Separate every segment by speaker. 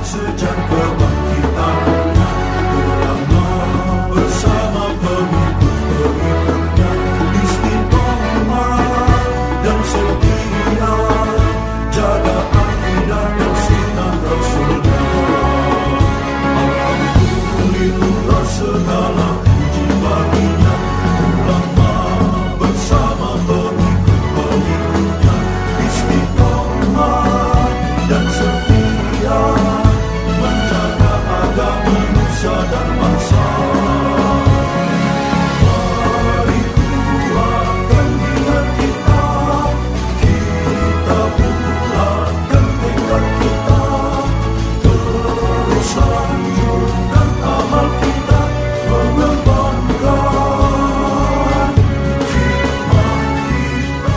Speaker 1: sejak kebangkitan ulama bersama pengikut-pengikutnya istiqomah dan setia jaga akidah dan sunnah Rasulullah. Alhamdulillah segala puji baginya ulama bersama pengikut-pengikutnya istiqomah dan setia menjaga agama nusa dan bangsa. Mari kuatkan niat kita, kita bulatkan tekad kita, terus lanjutkan amal kita, mengembangkan hikmah kita.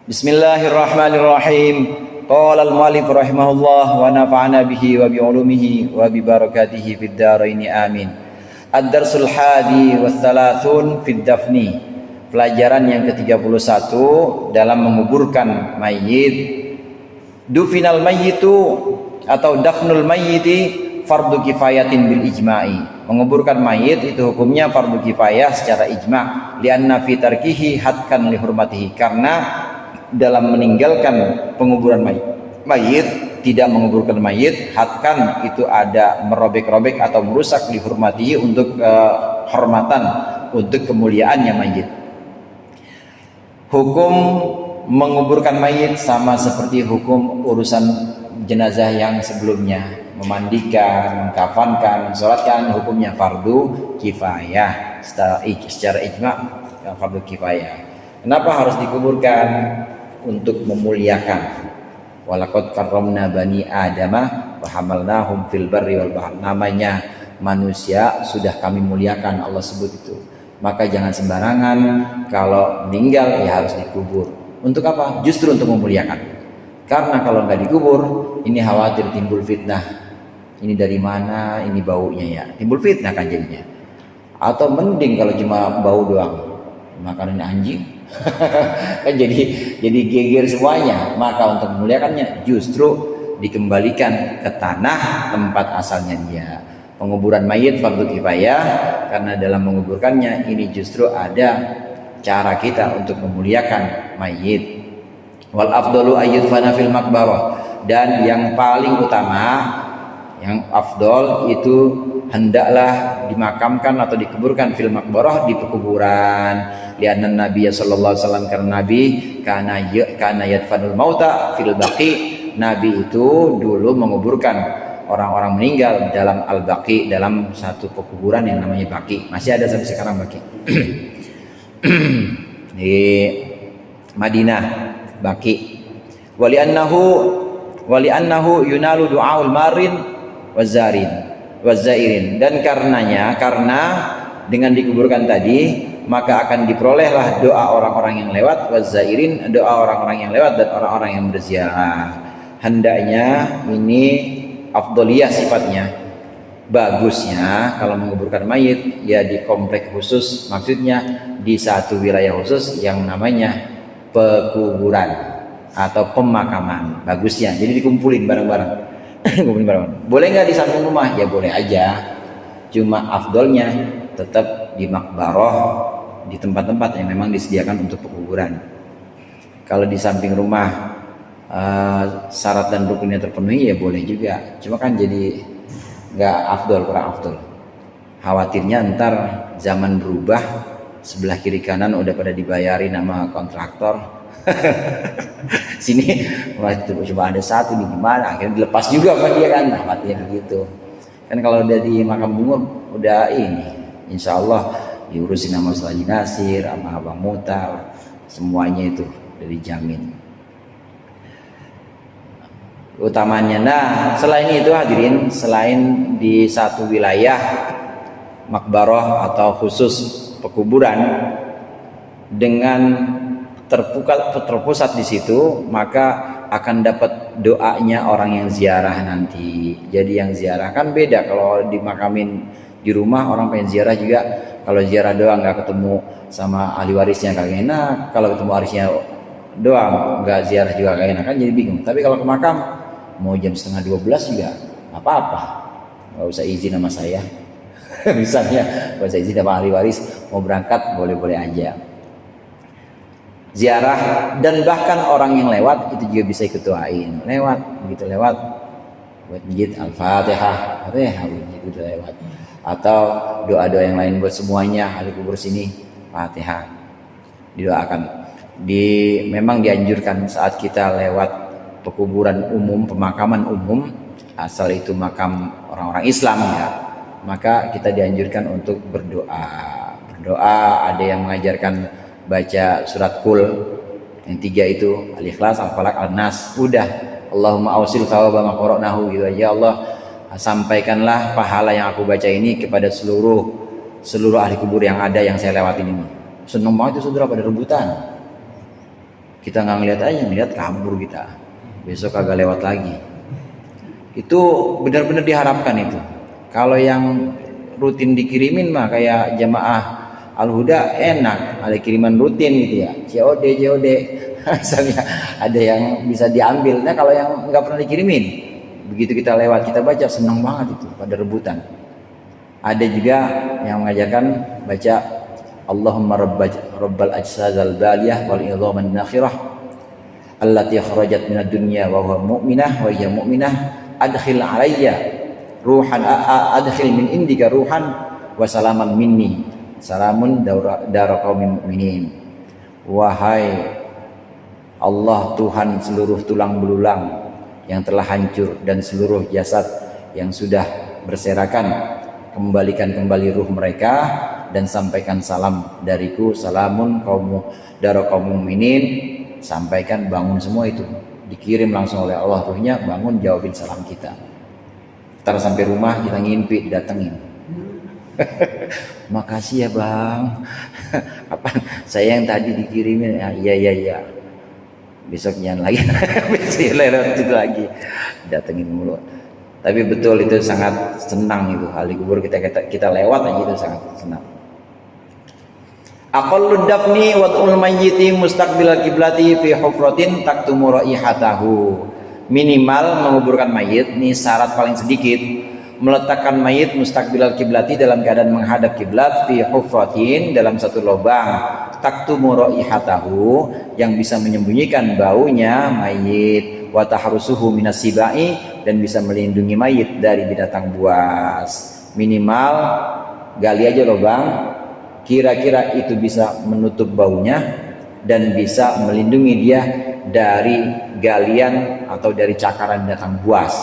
Speaker 2: Bismillahirrahmanirrahim. Qala al-mu'allif rahimahullah wa nafa'ana bihi wa bi ulumihi wa bi barakatihi fid dharain amin. Ad-darsul hadi wa thalathun fid dafni. Pelajaran yang ke-31 dalam menguburkan mayit. Dufinal mayyitu atau dafnul mayyiti fardu kifayatin bil ijma'i. Menguburkan mayit itu hukumnya fardu kifayah secara ijma'. Lianna fi tarkihi hatkan li hurmatihi, karena dalam meninggalkan penguburan mayit, tidak menguburkan mayit, hatkan itu ada merobek-robek atau merusak dihormati untuk hormatan, untuk kemuliaannya mayit. Hukum menguburkan mayit sama seperti hukum urusan jenazah yang sebelumnya, memandikan, mengkafankan, mensolatkan, hukumnya fardu kifayah secara ijma', fardu kifayah. Kenapa harus dikuburkan? Untuk memuliakan. Walaqad karramna bani adama wa hamalnahum fil barri wal bahr. Namanya manusia sudah kami muliakan, Allah sebut itu. Maka jangan sembarangan kalau meninggal ya harus dikubur. Untuk apa? Justru untuk memuliakan. Karena kalau nggak dikubur, ini khawatir timbul fitnah. Ini dari mana? Ini baunya ya. Timbul fitnah kan jadinya. Atau mending kalau cuma bau doang, makanan anjing. Kan jadi geger semuanya. Maka untuk memuliakannya justru dikembalikan ke tanah tempat asalnya dia. Penguburan mayit fardu kifayah, karena dalam menguburkannya ini justru ada cara kita untuk memuliakan mayit. Wal afdalu ayyudfana fil maqbarah, dan yang paling utama, yang afdol itu hendaklah dimakamkan atau dikuburkan fil maqbarah, di pekuburan. Lianna Nabi sallallahu alaihi wasallam, karena Nabi kana yadfanul mauta fil baqi. Nabi itu dulu menguburkan orang-orang meninggal dalam al-baqi, dalam satu pekuburan yang namanya baqi. Masih ada sampai sekarang baqi. Di Madinah baqi. Wali'annahu yunalu du'aul marin wazairin, dan karena dengan dikuburkan tadi maka akan diperolehlah doa orang-orang yang lewat, wazairin, doa orang-orang yang lewat dan orang-orang yang berziarah. Hendaknya ini afdoliyah sifatnya, bagusnya kalau menguburkan mayit ya di komplek khusus, maksudnya di satu wilayah khusus yang namanya pekuburan atau pemakaman. Bagusnya jadi dikumpulin bareng-bareng. Boleh nggak di samping rumah? Ya boleh aja, cuma afdolnya tetap di makbaroh, di tempat-tempat yang memang disediakan untuk pekuburan. Kalau di samping rumah syarat dan rukunnya terpenuhi ya boleh juga, cuma kan jadi nggak afdol, kurang afdol. Khawatirnya ntar zaman berubah, sebelah kiri kanan udah pada dibayarin sama kontraktor. Sini cuma ada satu, di gimana akhirnya dilepas juga sama dia kan, khawatir begitu kan. Kalau udah di makam umum udah ini, insya Allah diurusin sama Ustaz Haji Nasir, sama Abang Mutar, semuanya itu udah dijamin utamanya. Nah selain itu hadirin, selain di satu wilayah makbaroh atau khusus pekuburan dengan terpusat di situ, maka akan dapat doanya orang yang ziarah nanti. Jadi yang ziarah kan beda, kalau dimakamin di rumah orang pengen ziarah juga, kalau ziarah doang nggak ketemu sama ahli warisnya kagak enak, kalau ketemu warisnya doang nggak ziarah juga kagak enak kan, jadi bingung. Tapi kalau ke makam mau jam setengah 12 juga apa-apa, nggak usah izin sama saya. Misalnya nggak usah izin sama ahli waris, mau berangkat boleh-boleh aja. Ziarah, dan bahkan orang yang lewat itu juga bisa ikut doain. Begitu lewat buat masjid Al-Fatihah, begitu lewat. Atau doa-doa yang lain buat semuanya, ahli kubur sini Fatihah didoakan. Memang dianjurkan saat kita lewat pekuburan umum, pemakaman umum, asal itu makam orang-orang Islam ya, maka kita dianjurkan untuk berdoa. Ada yang mengajarkan baca surat Qul yang 3 itu, Al-Ikhlas, Al-Falaq, Al-Nas. Udah, Allahumma awsil thawaba ma qara'nahu, gitu aja. Allah, sampaikanlah pahala yang aku baca ini kepada seluruh ahli kubur yang ada yang saya lewatin ini. Seneng banget itu saudara, pada rebutan. Kita nggak ngeliat aja, ngeliat kabur kita. Besok kagak lewat lagi. Itu benar-benar diharapkan itu. Kalau yang rutin dikirimin mah kayak jamaah Al-Huda enak, ada kiriman rutin gitu ya, COD. Misalnya ada yang bisa diambil. Nah kalau yang nggak pernah dikirimin, begitu kita lewat kita baca, seneng banget itu, pada rebutan. Ada juga yang mengajarkan baca Allahumma rabbal ajsadzal baliyah wal idhaman nakhirah allati kharajat minad dunya wa huwa mu'minah wa hiya mu'minah adkhil alayya ruhan adkhil min indika ruhan wa salaman minni salamun dara qaumin mu'minin. Wahai Allah, Tuhan seluruh tulang belulang yang telah hancur dan seluruh jasad yang sudah berserakan, kembalikan kembali ruh mereka dan sampaikan salam dariku, salamun dara qaumul mu'minin. Sampaikan, bangun semua itu, dikirim langsung oleh Allah ruhnya, bangun jawabin salam kita. Ntar sampai rumah kita ngimpi datengin. Makasih ya bang. Apa saya yang tadi dikirimin ya, iya besok jangan lagi. Besok lewat itu lagi datengin mulu. Tapi betul itu sangat senang itu, ahli kubur kita lewat aja itu sangat senang. Aqallu dafni wad'ul mayyiti mustaqbilal qiblati fi hufratin taktumu raihatahu. Minimal menguburkan mayit, ini syarat paling sedikit, meletakkan mayit mustaqbilal qiblati dalam keadaan menghadap kiblat, fi hufratin dalam satu lubang, taktumu raihatahu yang bisa menyembunyikan baunya mayit, wa tahrusuhu minas sibai dan bisa melindungi mayit dari binatang buas. Minimal gali aja lubang, kira-kira itu bisa menutup baunya dan bisa melindungi dia dari galian atau dari cakaran binatang buas,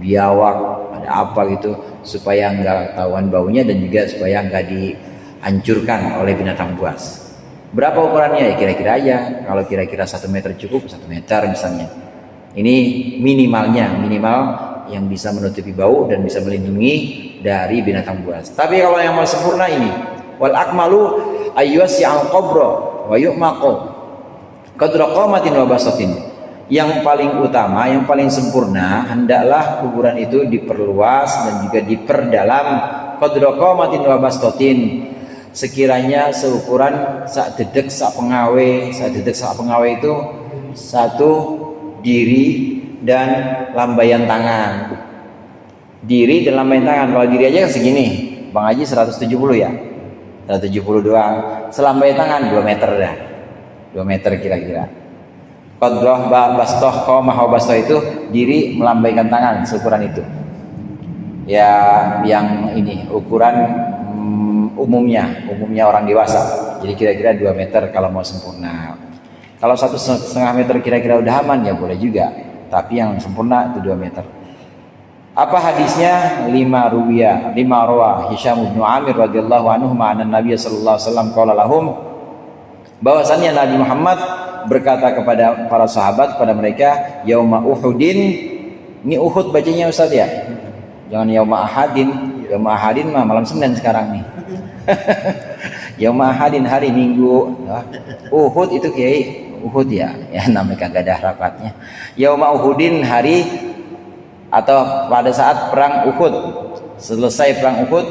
Speaker 2: biawak, ada apa gitu, supaya nggak ketahuan baunya dan juga supaya nggak dihancurkan oleh binatang buas. Berapa ukurannya ya kira-kira aja, kalau kira-kira 1 meter cukup, 1 meter misalnya. Ini minimalnya, minimal yang bisa menutupi bau dan bisa melindungi dari binatang buas. Tapi kalau yang mau sempurna ini, wal akmalu ayyusi'al qabra wa yu'maqu qadra qamatin wa basatin. Yang paling utama, yang paling sempurna, hendaklah kuburan itu diperluas dan juga diperdalam, qadra qamatin wa basatin, sekiranya seukuran sak dedek sak pengawe. Sak dedek sak pengawe itu 1 diri dan lambaian tangan. Diri dan lambaian tangan. Kalau diri aja kan segini, Bang Haji 170 ya, 170 doang. Selambaian tangan 2 meter dah, 2 meter kira-kira. Qadrah bastoh qamah bastoh itu diri melambaikan tangan seukuran itu ya. Yang ini ukuran umumnya orang dewasa, jadi kira-kira 2 meter kalau mau sempurna. Kalau 1,5 meter kira-kira udah aman ya boleh juga, tapi yang sempurna itu 2 meter. Apa hadisnya? 5 rawa Hisham bin Amir radhiyallahu anhu ma'ana Nabi sallallahu alaihi wasallam qala lahum, bahwasannya Nabi Muhammad berkata kepada para sahabat, kepada mereka, yauma Uhudin. Ini Uhud bacanya Ustaz ya, jangan yauma Ahadin. Yauma Ahadin mah malam Senin sekarang nih. Yauma Ahadin hari Minggu. Uhud itu kiai Uhud ya namanya kagak ada harapatnya. Yauma Uhudin, hari atau pada saat perang Uhud, selesai perang Uhud,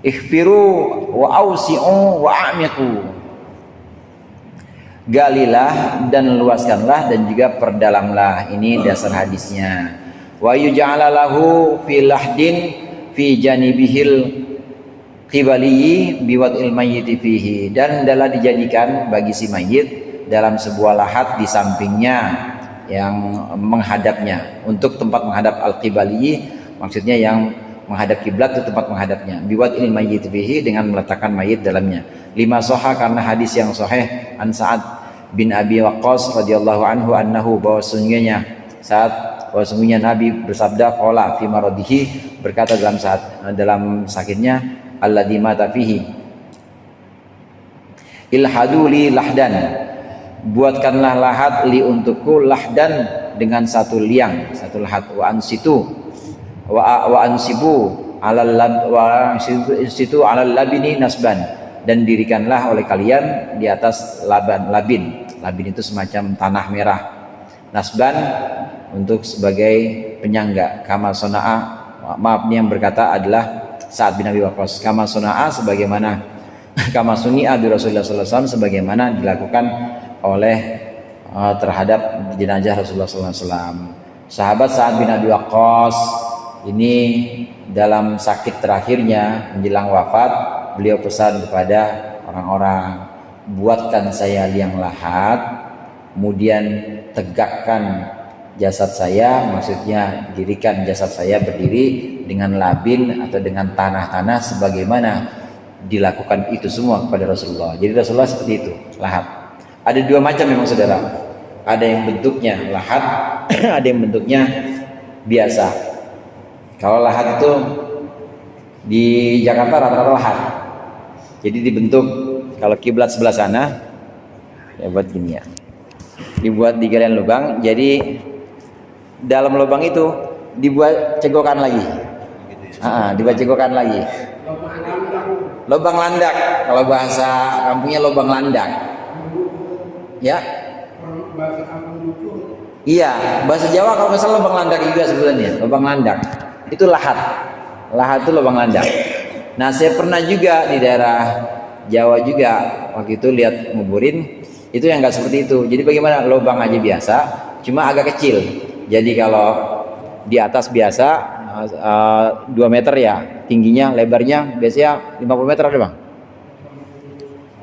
Speaker 2: ikhfiru wa ausi'u wa amiqu, galilah dan luaskanlah dan juga perdalamlah. Ini dasar hadisnya. Wa yuj'ala lahu fi lahdin fi janibihil qibali biwad'il mayyit fihi, dan adalah dijadikan bagi si mayit dalam sebuah lahat di sampingnya yang menghadapnya, untuk tempat menghadap al-qibali, maksudnya yang menghadap kiblat itu tempat menghadapnya, biwad'il mayyit fihi, dengan meletakkan mayit dalamnya. Lima soha, karena hadis yang sahih, an Sa'ad bin Abi Waqqas radhiyallahu anhu annahu, bahwa sesungguhnya Nabi bersabda, qala fi maradihi, berkata dalam sakitnya, alladzi mata fihi, ilhadu li lahdan, buatkanlah lahat li untukku, lahdan dengan satu liang, satu lahat, wa ansibu alal labini nasban, dan dirikanlah oleh kalian di atas labin itu semacam tanah merah, nasban untuk sebagai penyangga. Kama sona'a, maaf ini yang berkata adalah Sa'ad bin Abi Waqqas, kama sona'a, sebagaimana kama suni'a bi Rasulullah sallallahu alaihi wasallam, sebagaimana dilakukan oleh terhadap jenazah Rasulullah sallallahu alaihi wasallam. Sahabat Sa'ad bin Abi Waqqas ini dalam sakit terakhirnya menjelang wafat, beliau pesan kepada orang-orang, buatkan saya liang lahat, kemudian tegakkan jasad saya, maksudnya dirikan jasad saya berdiri dengan labin atau dengan tanah-tanah sebagaimana dilakukan itu semua kepada Rasulullah. Jadi Rasulullah seperti itu, lahat. Ada dua macam memang saudara, ada yang bentuknya lahat, ada yang bentuknya biasa. Kalau lahat itu di Jakarta rata-rata lahat. Jadi dibentuk, kalau kiblat sebelah sana ya buat gini ya, dibuat di galian lubang, jadi dalam lubang itu dibuat cegokan lagi, dibuat cegokan lagi, lubang landak, kalau bahasa kampungnya lubang landak ya. Iya, bahasa Jawa kalau nggak salah lubang landak juga sebenarnya, lubang landak itu lahat itu lubang landak. Nah, saya pernah juga di daerah Jawa juga waktu itu lihat nguburin itu yang nggak seperti itu. Jadi bagaimana, lubang aja biasa, cuma agak kecil. Jadi kalau di atas biasa 2 meter ya tingginya, lebarnya biasanya 50 meter ada bang,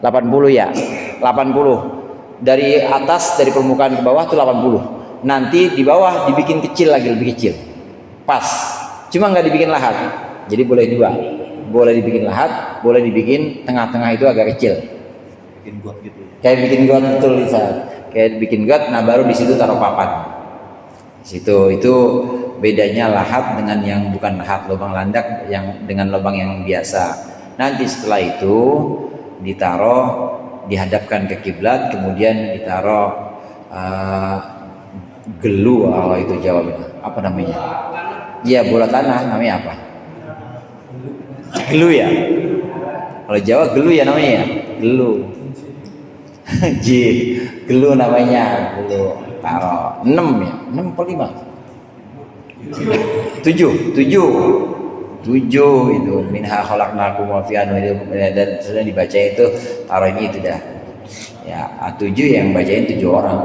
Speaker 2: 80 ya, 80 dari atas, dari permukaan ke bawah tuh 80. Nanti di bawah dibikin kecil lagi, lebih kecil, pas, cuma nggak dibikin lahat. Jadi boleh dua, boleh dibikin lahat, boleh dibikin tengah-tengah itu agak kecil,
Speaker 1: Bikin got gitu ya.
Speaker 2: kayak bikin got, betul bisa, kayak bikin got. Nah baru di situ taruh papan. Situ itu bedanya lahat dengan yang bukan lahat, lubang landak yang dengan lubang yang biasa. Nanti setelah itu ditaruh, dihadapkan ke kiblat, kemudian ditaruh gelu, itu jawabnya apa namanya? Iya, bola tanah, namanya apa? Gelu ya. Kalau Jawa gelu ya namanya ya, gelu. Gelu namanya, gelu. Taruh 6 ya, 6 atau 5? 7 itu minha khalaqnakum wa fiha nu'idukum, dan sudah dibaca itu taruh ini itu dah ya. 7 yang bacain 7 orang.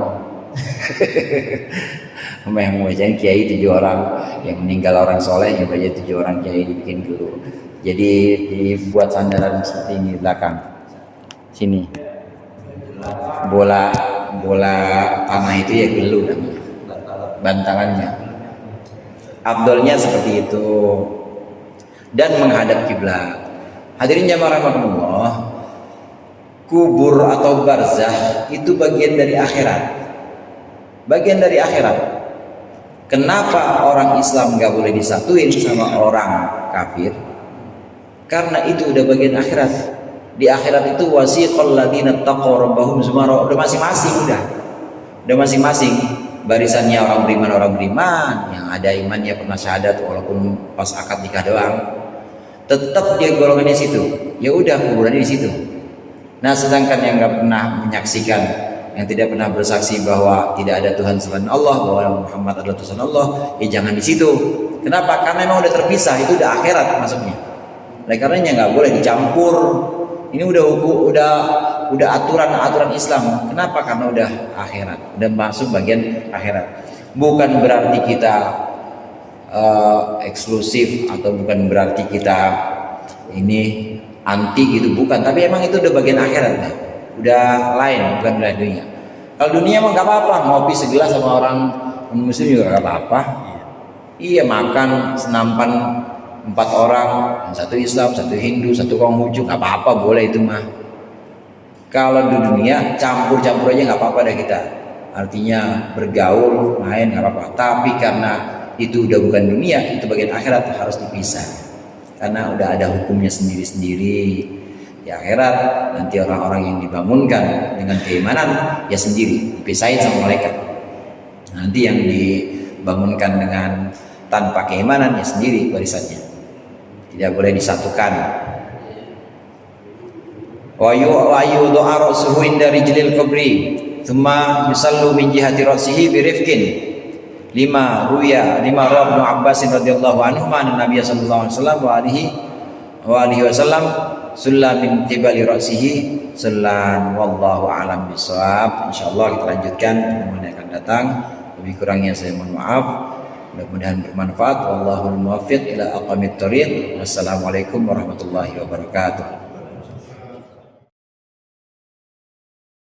Speaker 2: Yang bacain kiai 7 orang, yang meninggal orang soleh yang baca 7 orang kiai, dibikin dulu. Jadi dibuat sandaran seperti ini di belakang sini, bola tanah itu ya gelu namanya, bantalannya. Abdolnya seperti itu, dan menghadap kiblat. Hadirin jamaah rahimakumullah, kubur atau barzah itu bagian dari akhirat, bagian dari akhirat. Kenapa orang Islam nggak boleh disatuin sama orang kafir? Karena itu udah bagian akhirat. Di akhirat itu wasiqal ladzina taqaw rabbahum zumara, udah masing-masing, udah masing-masing barisannya orang beriman, yang ada imannya pernah syahadat walaupun pas akad nikah doang, tetap dia golongannya situ. Ya udah, kuburannya di situ. Nah, sedangkan yang nggak pernah menyaksikan, yang tidak pernah bersaksi bahwa tidak ada Tuhan selain Allah, bahwa Muhammad adalah Tuhan Allah, ya jangan di situ. Kenapa? Karena memang udah terpisah, itu udah akhirat masuknya. Oleh karenanya nggak boleh dicampur. Ini udah udah aturan Islam. Kenapa? Karena udah akhirat, udah masuk bagian akhirat. Bukan berarti kita eksklusif atau bukan berarti kita ini anti gitu, bukan. Tapi emang itu udah bagian akhirat lah. Udah lain, bukan wilayah dunia. Kalau dunia mah nggak apa-apa, ngopi segelas sama orang muslim juga nggak apa-apa. Iya, makan senampan 4 orang, satu Islam, satu Hindu, satu Konghucu, nggak apa-apa, boleh itu mah. Kalau di dunia campur-campur aja nggak apa-apa dah kita. Artinya bergaul, main nggak apa-apa. Tapi karena itu udah bukan dunia, itu bagian akhirat, harus dipisah. Karena udah ada hukumnya sendiri-sendiri. Di akhirat nanti orang-orang yang dibangunkan dengan keimanan ya sendiri, dipisahin sama malaikat. Nanti yang dibangunkan dengan tanpa keimanan ya sendiri barisannya, tidak boleh disatukan. Wa yu'ayudu arasuhu inda rijlil qabri thumma yusallu min jihati ra'sihi birifqin lima ruya Ibnu Abbas radhiyallahu anhu an Nabi sallallahu alaihi wasallam sulla min qibali ra'sihi sallan wallahu a'lam bishawab. Insyaallah kita lanjutkan pertemuan yang akan datang. Lebih kurangnya saya mohon maaf. Mudah-mudahan bermanfaat. Wallahul muwaffiq ila aqwamit thoriq. Wassalamualaikum warahmatullahi wabarakatuh.